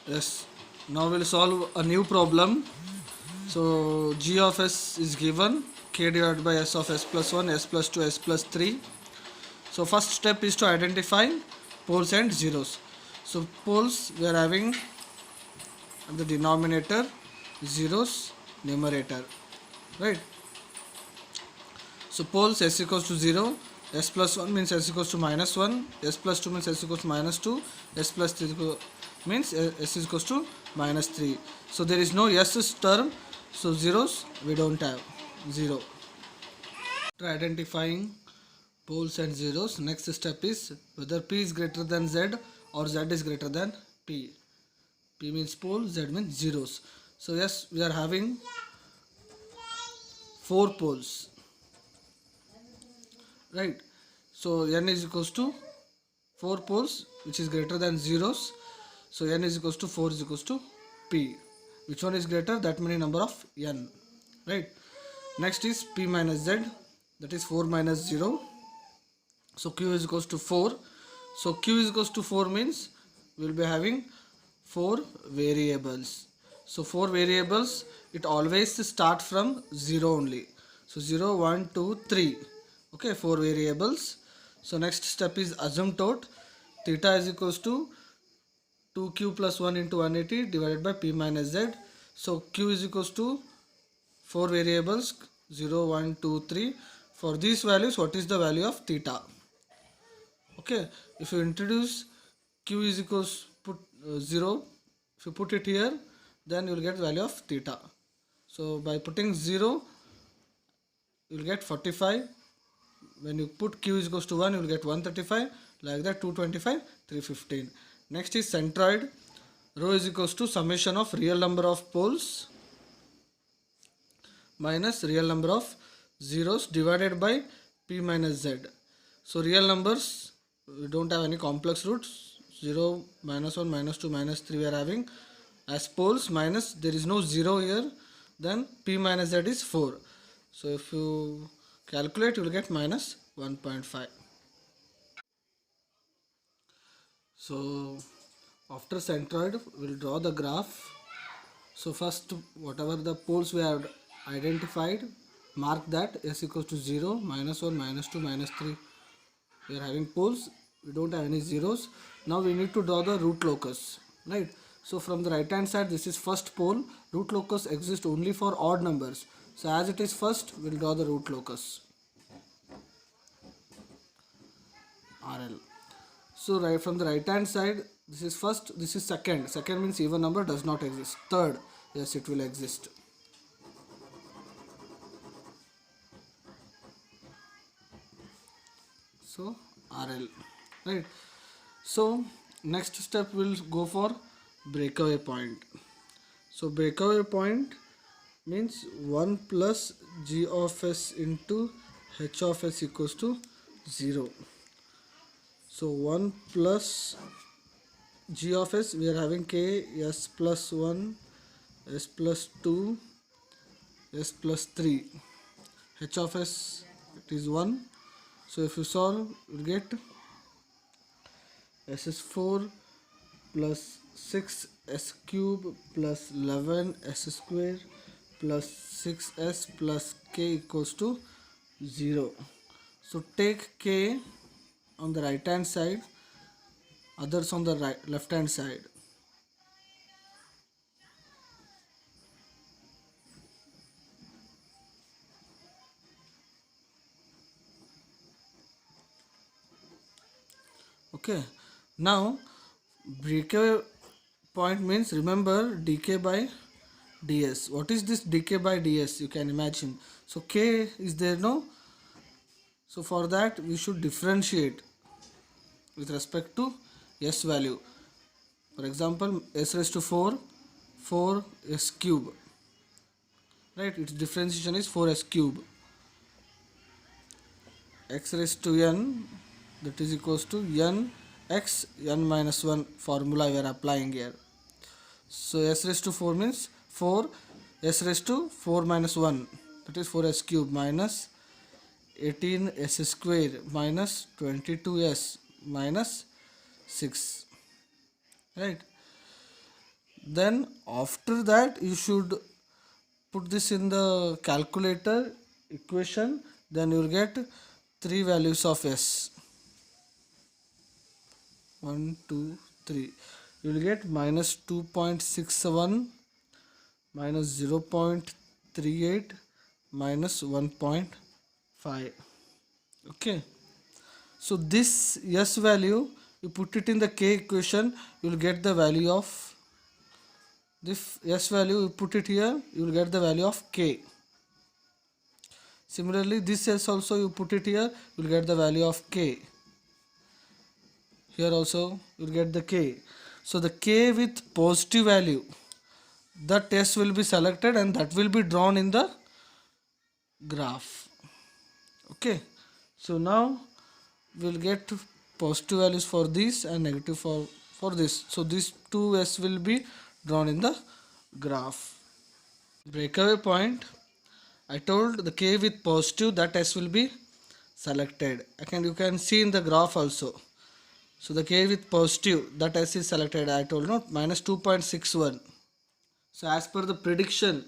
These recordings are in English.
Yes. Now we'll solve a new problem. So g of s is given k divided by s of s plus 1, s plus 2, s plus 3. So first step is to identify poles and zeros. So poles we are having at the denominator, zeros numerator, right? So poles s equals to 0, s plus 1 means s equals to minus 1, s plus 2 means s equals to minus 2, s plus 3 means s is equals to minus 3. So there is no s term, so zeros we don't have, 0. After identifying poles and zeros, next step is whether p is greater than z or z is greater than p. P means pole, z means zeros. So yes, we are having 4 poles, right? So n is equals to 4 poles which is greater than zeros. So n is equals to 4 is equals to p. Which one is greater? That many number of n, right? Next is p minus z, that is 4 minus 0. So q is equals to 4. So q is equals to 4 means we will be having 4 variables. So 4 variables, it always start from 0 only. So 0, 1, 2, 3. Okay, 4 variables. So next step is asymptote. Theta is equals to 2q plus 1 into 180 divided by p minus z. So q is equals to 4 variables, 0, 1, 2, 3. For these values, what is the value of theta? Okay, if you introduce q is equals put 0, if you put it here, then you will get value of theta. So by putting 0, you will get 45. When you put q is equals to 1, you will get 135. Like that, 225, 315. Next is centroid. Rho is equals to summation of real number of poles minus real number of zeros divided by p minus z. So real numbers, we don't have any complex roots. 0, minus 1, minus 2, minus 3 we are having as poles, minus there is no 0 here, then p minus z is 4. So if you calculate, you will get minus 1.5. So after centroid, we will draw the graph. So first, whatever the poles we have identified, mark that s equals to 0, minus 1, minus 2, minus 3. We are having poles, we don't have any zeros. Now we need to draw the root locus, right? So from the right hand side, this is first pole. Root locus exists only for odd numbers. So as it is first, we will draw the root locus, RL. So right from the right hand side, this is first, this is second. Second means even number does not exist. Third, yes, it will exist. So RL, right? So next step will go for breakaway point. So breakaway point means 1 plus g of s into h of s equals to 0. So 1 plus g of s, we are having k s plus 1, s plus 2, s plus 3. H of s, it is 1. So if you solve, you will get s is 4 plus 6 s cube plus 11 s square plus 6s plus k equals to 0. So take k on the right hand side, others on the left hand side. Okay, now breakaway point means, remember, dk by ds. What is this dk by ds? You can imagine. So k is there, no? So for that we should differentiate with respect to s value. For example, s raised to 4, 4s cube, right? Its differentiation is 4s cube. X raised to n, that is equals to n x n minus 1 formula we are applying here. So s raised to 4 means 4, s raised to 4 minus 1, that is 4s cube, minus 18s square minus 22s minus 6, right? Then after that you should put this in the calculator equation, then you will get three values of s. 1 2 3. You will get minus 2.67, minus 0.38, minus 1.5. Okay, so this s value, you put it in the k equation, you will get the value of this s value, you put it here, you will get the value of k. Similarly, this s also you put it here, you will get the value of k. Here also you will get the k. So the k with positive value, that s will be selected and that will be drawn in the graph. Okay, so now we will get positive values for this and negative for this. So these two s will be drawn in the graph. Breakaway point, I told the k with positive, that s will be selected. Again, you can see in the graph also. So the k with positive, that s is selected. I told no, minus 2.61. So as per the prediction,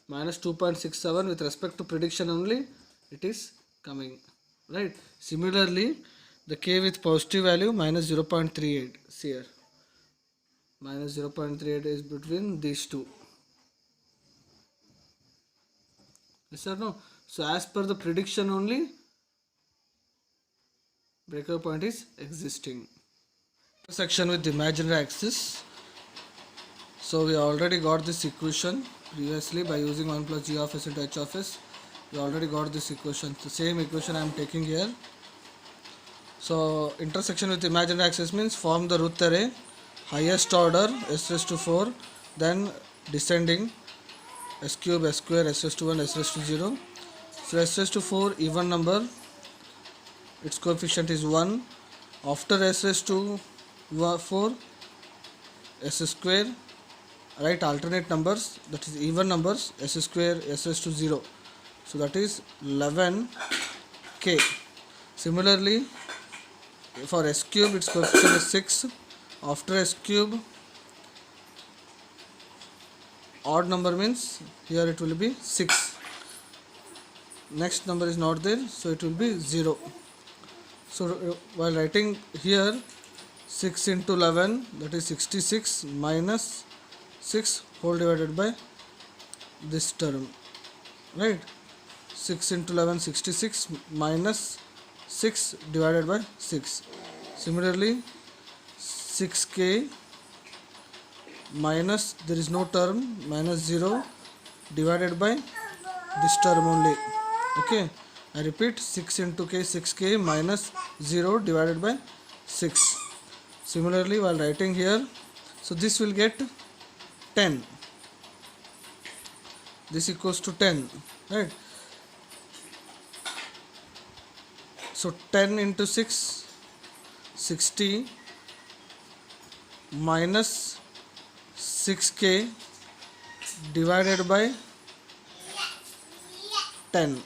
minus 2.67 with respect to prediction only it is coming, right? Similarly, the k with positive value minus 0.38. See here, minus 0.38 is between these two. Yes or no? So as per the prediction only, breakaway point is existing. Intersection with the imaginary axis. So we already got this equation previously by using 1 plus g of s into h of s. We already got this equation. The same equation I am taking here. So intersection with imaginary axis means form the Routh array, highest order s raised to 4, then descending s cube, s square, s raised to 1, s raised to 0. So s raised to 4 even number, its coefficient is 1. After s raised to 4, s square, write alternate numbers, that is even numbers, s square, s raised to 0. So that is 11k. Similarly, for s cube, its coefficient is 6. After s cube, odd number means here it will be 6. Next number is not there, so it will be 0. So while writing here 6 into 11, that is 66, minus 6 whole divided by this term, right? 6 into 11, 66, minus 6 divided by 6. Similarly, 6k minus, there is no term, minus 0 divided by this term only. Okay, I repeat, 6 into k, 6k minus 0 divided by 6. Similarly, while writing here, so this will get 10. This equals to 10, right? So 10 into 6, 60, minus 6k divided by 10.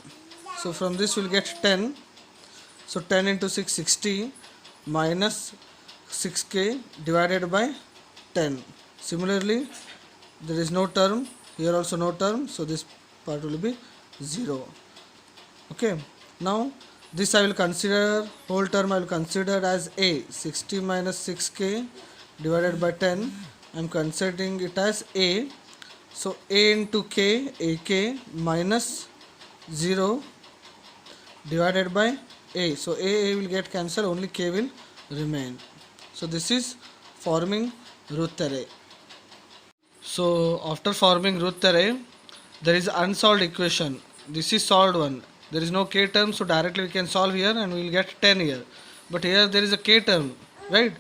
So from this we'll get 10. So 10 into 6, 60, minus 6k divided by 10. Similarly, there is no term, here also no term, so this part will be 0. Okay, now this I will consider, whole term I will consider as a. 60 minus 6k divided by 10, I am considering it as a. So a into k, ak minus 0 divided by a. So a will get cancelled, only k will remain. So this is forming Routh array. So after forming Routh array, there is unsolved equation. This is solved one. There is no k term, so directly we can solve here and we will get 10 here. But here there is a k term, right?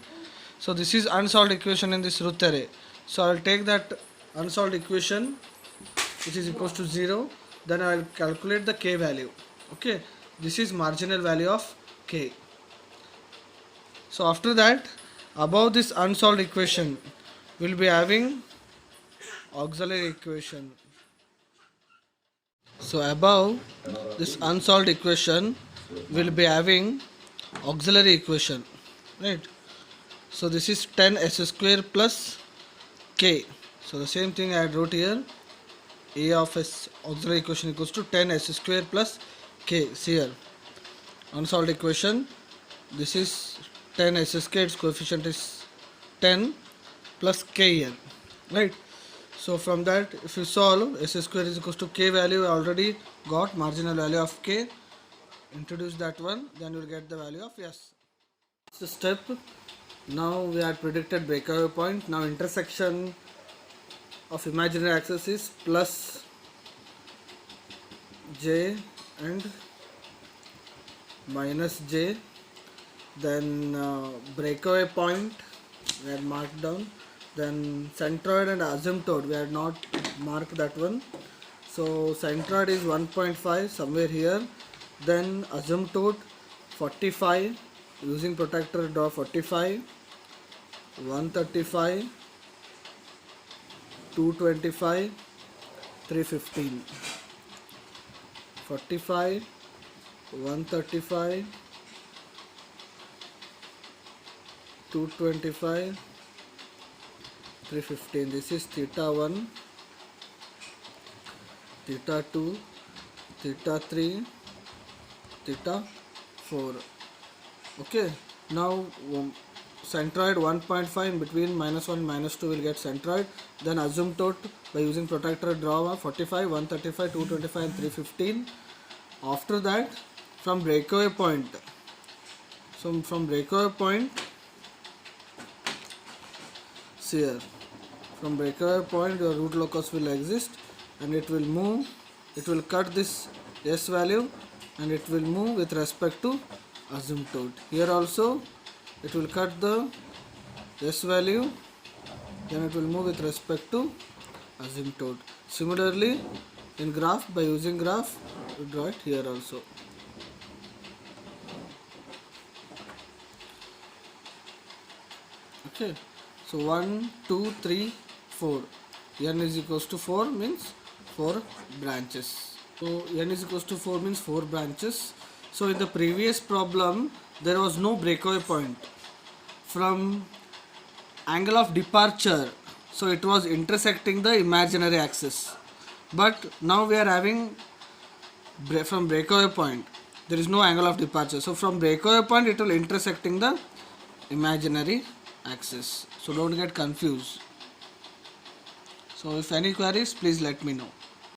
So this is unsolved equation in this Routh array. So I will take that unsolved equation, which is equals to 0. Then I will calculate the k value. Okay, this is marginal value of k. So after that, above this unsolved equation, we will be having auxiliary equation. So above this unsolved equation, we will be having auxiliary equation, right? So this is 10 s square plus k. So the same thing I wrote here. A of S auxiliary equation equals to 10s square plus k. See here, unsolved equation. This is 10s square. Its coefficient is 10 plus k here, right? So from that, if you solve, s square is equals to k value. I already got marginal value of k. Introduce that one, then you will get the value of s. It's a step. Now we had predicted breakaway point. Now intersection of imaginary axis is plus j and minus j. Then breakaway point we had marked down. Then centroid and asymptote we had not marked that one. So centroid is 1.5 somewhere here. Then asymptote 45, using protractor draw 45, 135, 225, 315. 45, 135, 225, 315. This is theta 1, theta 2, theta 3, theta 4. Okay, now centroid 1.5, in between -1 -2 will get centroid. Then asymptote by using protractor draw 45, 135, 225 and 315. After that, from breakaway point, so from breakaway point, see here, from breakaway point your root locus will exist and it will move, it will cut this s value and it will move with respect to asymptote. Here also it will cut the s value, then it will move with respect to asymptote. Similarly, in graph, by using graph, we draw it here also. Okay, so 1, 2, 3, 4. N is equals to 4 means 4 branches. So n is equals to 4 means 4 branches. So in the previous problem, there was no breakaway point. From angle of departure, so it was intersecting the imaginary axis. But now we are having from breakaway point, there is no angle of departure. So from breakaway point, it will intersecting the imaginary axis. So don't get confused. So if any queries, please let me know.